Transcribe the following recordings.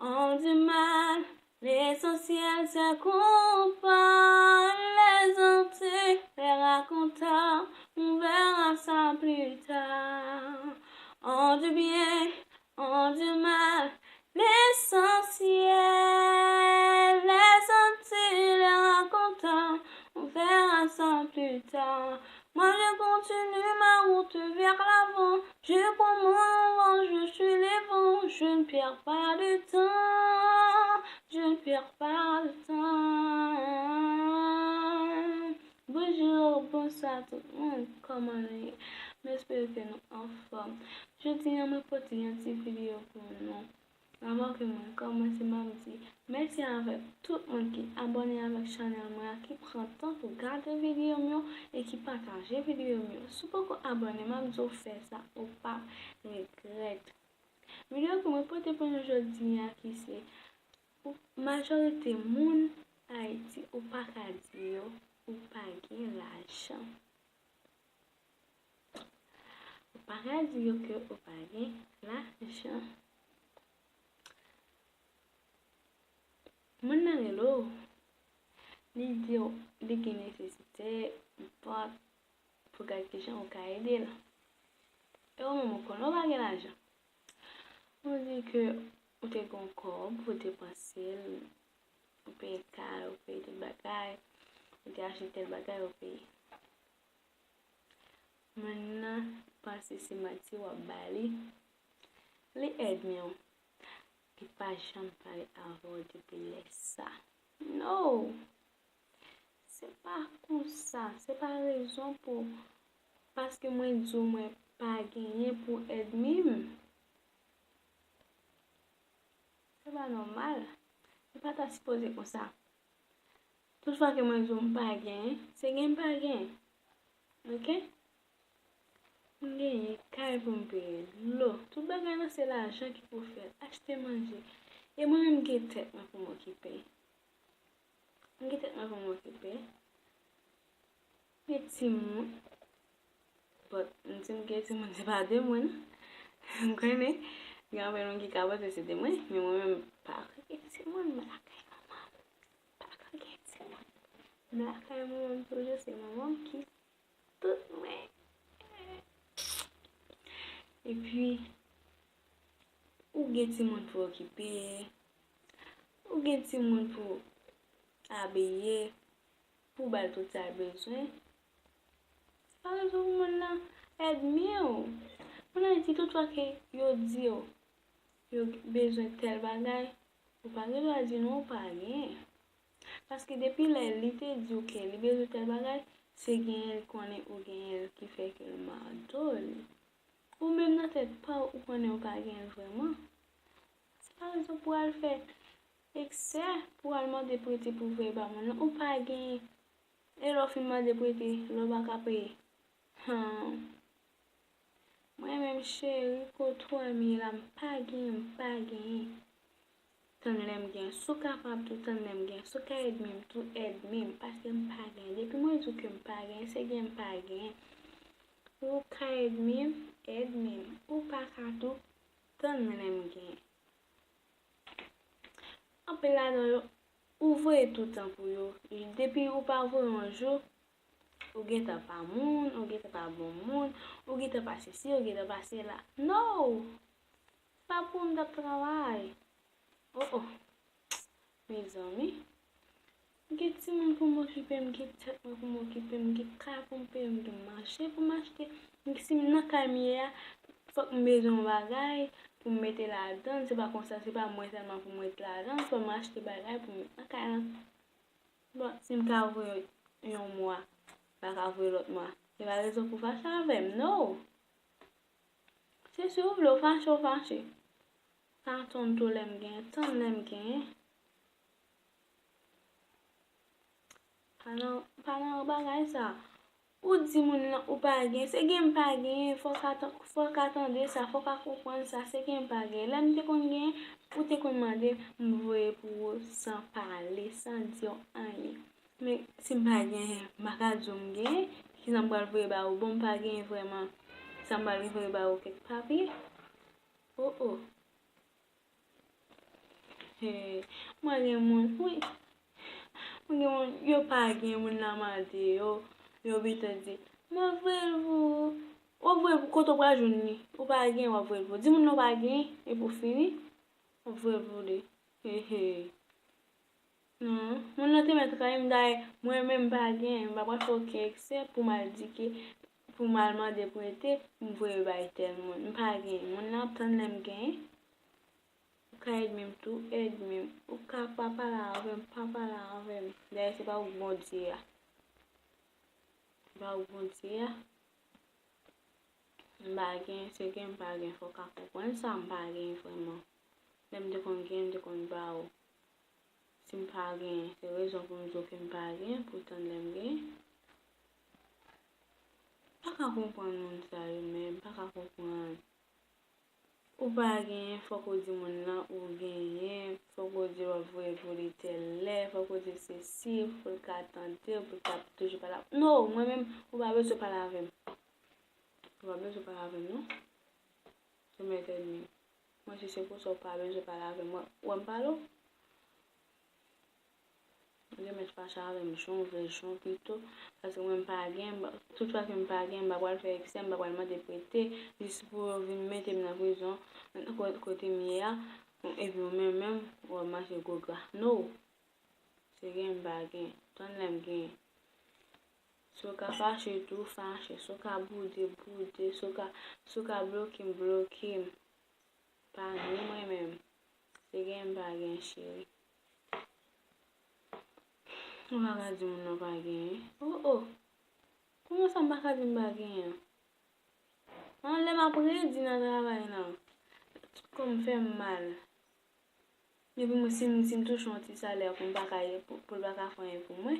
ont du mal. L'essentiel c'est qu'on parle, les entiers, les racontants, on verra ça plus tard. Ont du bien, ont du mal, l'essentiel, les entiers, les racontants, on verra ça plus tard. Moi je continue ma route vers l'avant, je prends mon vent, je suis les vents, je ne perds pas de temps, je ne perds pas de temps. Bonjour, bonsoir tout le monde, comment allez-vous? J'espère que nous en forme. Je tiens à me poster une petite vidéo pour nous. Avant que moi commence ma vie, merci avec tout le monde qui est abonné avec la chaîne, qui prend le temps pour regarder la vidéo et qui partage la vidéo. Si vous êtes abonné, je fais ça ou pas, regrette. La vidéo que je porte pour aujourd'hui, qui c'est pour la majorité des gens Haïti ou pas qu'à dire ou pas gagner l'argent. Ou pas qu'à dire que ou pas gagner l'argent. Mon nanelo, l'idée de qui nécessité pas pour quelque chose au cas aider là. Et au moment qu'on va gagner l'argent, on dit que on te concours pour dépenser, on paye car, on paye des bagages, on te acheter des bagages, on paye. Maintenant, passer ces matières à Bali, les aides qui pas jamais parler avant depuis ça. Non, c'est pas comme ça, c'est pas raison pour parce que moi dis moi pas gagner pour aider même. C'est pas normal. C'est pas ta supposé comme ça. Toutefois que moi dis pas gagner, c'est gain pas gagner. OK? Gagner car pour me payer l'eau. Tout bagage c'est l'argent qu'il faut faire, acheter manger. Et moi-même j'ai tête pour m'occuper. J'ai tête pour m'occuper. Petit monde. But nous get mon c'est pas de moi. Vous connaissez? Grand-père qui capable c'est de moi, mais moi-même pas petit monde mais la caille maman. Pas petit monde. Mais la caille maman toujours c'est maman qui tout moi. Et puis ou get petit monde pour occuper. Ou get petit monde pour habiller, pour battre tout ça besoin. Par exemple, mon aide mieux. On a dit toutefois que yo dit yo besoin tel bagay, ou pas que dire non pas rien. Parce que depuis l'été dit OK, les besoin tel bagay, c'est gain connaît ou gain qui fait que le madol. Ou même dans tête pas ou connaît ou pas gain vraiment. C'est pas raison pour le faire. Excès pour le demander prêter pour faire ba mon ou pas gain. Et l'offre demander prêter, le pas payer. Moi-même, chérie, pour 3 000, pas gagné. Tant l'aime bien, sous capable tout tant l'aime bien, sous qu'à aide même, tout aide même, parce que pas gagné. Depuis moi, je dis que pas gagné, c'est que pas gagné. Ou qu'à aide même, ou pas qu'à tout, tant l'aime bien. Après là, ouvrez tout le temps pour vous. Depuis ou pas vous un jour, ou get pas moun, ou get pas bon moun, ou get pas ceci, ou get pas cela. Non! Pas pour me travail. Oh, mes amis. Get si moun pour m'occuper, get tête pour m'occuper, get car pour marcher pour m'acheter. Si m'nan kamia, faut que maison bagay pour mettre là-dedans, c'est pas comme ça, c'est pas moi seulement pour mettre là-dedans, faut m'acheter bagay pour mettre là-dedans. Bon, si m'ka ouvrir un mois, pas ouvrir l'autre mois. C'est la raison pour faire ça avec non. C'est sûr, le fâché. Quand on tout l'aime bien, tant l'aime bien. Pendant bagay ça. Ou di moun nan ou pa gen, c'est gen pa gen, faut qu'attendre ça, faut qu'à comprendre ça, c'est gen pa gen. Là m'te kon gen, ou te kon demander m'voyer pour sans parler, sans dire rien. Mais si m'pa gen, m'a djom gen, ki nan pral voyer ba ou bon pa gen vraiment, ça m'pral voyer ba ou quelque papier. Oh. Mwen gen moun, oui. Mwen gen moun, yo pa gen moun la mande yo bite di. Mwen vwel vou. Ou vwel vou koto kwa jouni. Ou pa gen ou vwel vou. Di moun nou pa gen, e pou fini. Ou vwel vou de. Non, moun nan te met ka im daye, mwen men pa gen, mwen pa fò kekse pou mal di ki, pou mal mande pou ete, mwen vwel bay tel moun. Mwen pa gen, moun nan tan lem gen. Ou ka edmim tou, edmim. Ou ka pala avem. Daye se pa ou bon di ya. Ba ou bon di ya. Mba gen, se gen mba gen fò ka kompon. Sa mba gen fèman. Dem de kon ba ou. Si mpa gen, se rezon pou mzo ke mpa gen, pou tan lem gen. Pa ka kompon moun sa yon men, pa ka kompon. Ou pa gen, fò ko di moun nan ou gen, fò ko di wavwe voli tel le, fò ko di se si, fò ka tante, pou ka toujou pala. Non, mwen men, ou pa bezou pala avem. Ou pa bezou pala avem, non? Se mwen te di. Mwen si se pou so pa bezou pala avem, wèm palo? Mwen met pa sa avem chon, vechon, pito. Pase mwen pa gen, tout fa ke mwen pa gen, mba wal fe eksem, mba wal mande prete, dis pou vin mette mna prizon, kote miya, epi mwen men, wè mase goga. No, se gen mba gen, ton lem gen. So ka fache tou, fache, so ka boude, so ka blokim. Pa ni mwen men, se gen mba gen chéri. Mwen baka di moun nou pa gen. Koman sa mbaka di mba gen? An lem apre di nan travay nan. Kom fèm mal. Epi mwen sim touchon ti salè pou baka fanyen pou mwen.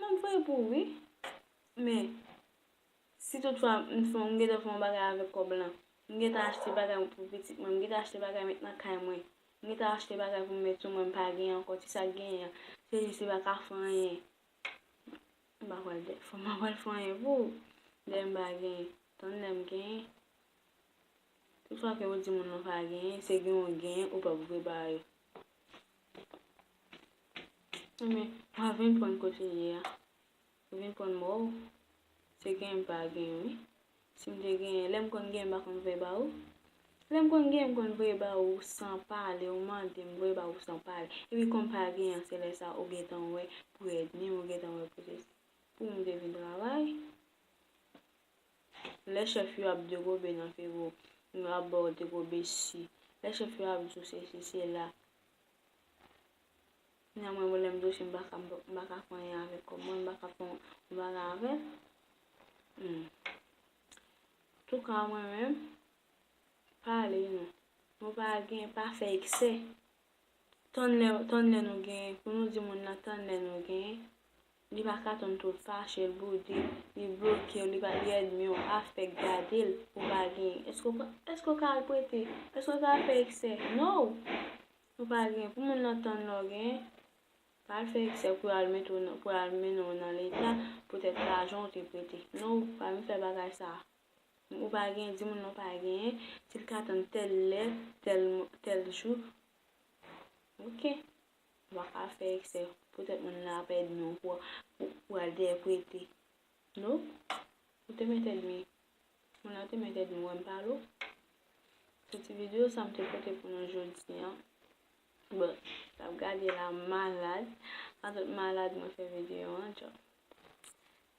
Mwen fwe pou wè. Men, si toutfwa mwen gete fwen bagay avek kob lan, mwen gete achete bagay pou pitik mwen, mwen gete achete bagay met nan kay mwen. Mwen gete achete bagay pou mwen tou mwen pa gen anko, ti sa gen yan. Se jisi baka fanyen. Mwen wal fanyen pou. Dem ba gen. Ton lem gen. Toutfwa ke ou di moun nou pa gen, se gen ou gen, ou pa vwe ba yo. Men, wavin pon kote ye ya. Wavin pon mou. Se gen pa gen wè. Si mte gen, lem kon gen bakon vwe ba ou. Lem kon gen kon vwe ba ou san pale, ou mande mwe ba ou san pale. Ewi kon pa gen se le sa ou getan wè pou edmi, ou getan wè pou mde vin travay. Le chef yo ap de gobe nan fe go, nou ap bo de gobe si. Le chef yo ap do se la. Nan mwen mwen lem do si mbaka fanyen avek komon, mbaka fanyen mbaka avek. Tou ka mwen men, pale yon. Mwen pa gen, pa fe ekse. Ton le nou gen, pou nou di moun na ton le nou gen. Li baka ton tout fache, l boudi, li bloke, li ba li edmi yon afek gadil, ou ba gen. Esko ka alpwete? Esko ka fe ekse? No! Ou ba gen, pou moun na ton lo gen, pa al fe ekse pou almen nou nan l'Etat, pou tèt l'ajon te prete. No, pa mi fe bagay sa. Ou ba gen, di moun nou pa gen, til ka ton tel le, tel jou. Ok. Baka fe ekse, pou tèt moun la pa edmi yon pou al de prete. No? Ou te met edmi? Moun la te met edmi wèm palo? Se ti video sa mte kote pou nou jodi, an. Bon, sa gade la malade. An tot malade mwen fe video an, chan.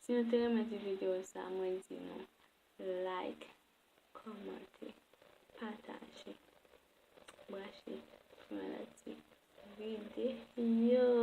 Si nou te remen ti video sa, mwen di nou. Like, komante, pataje, wache, fwen la ti video.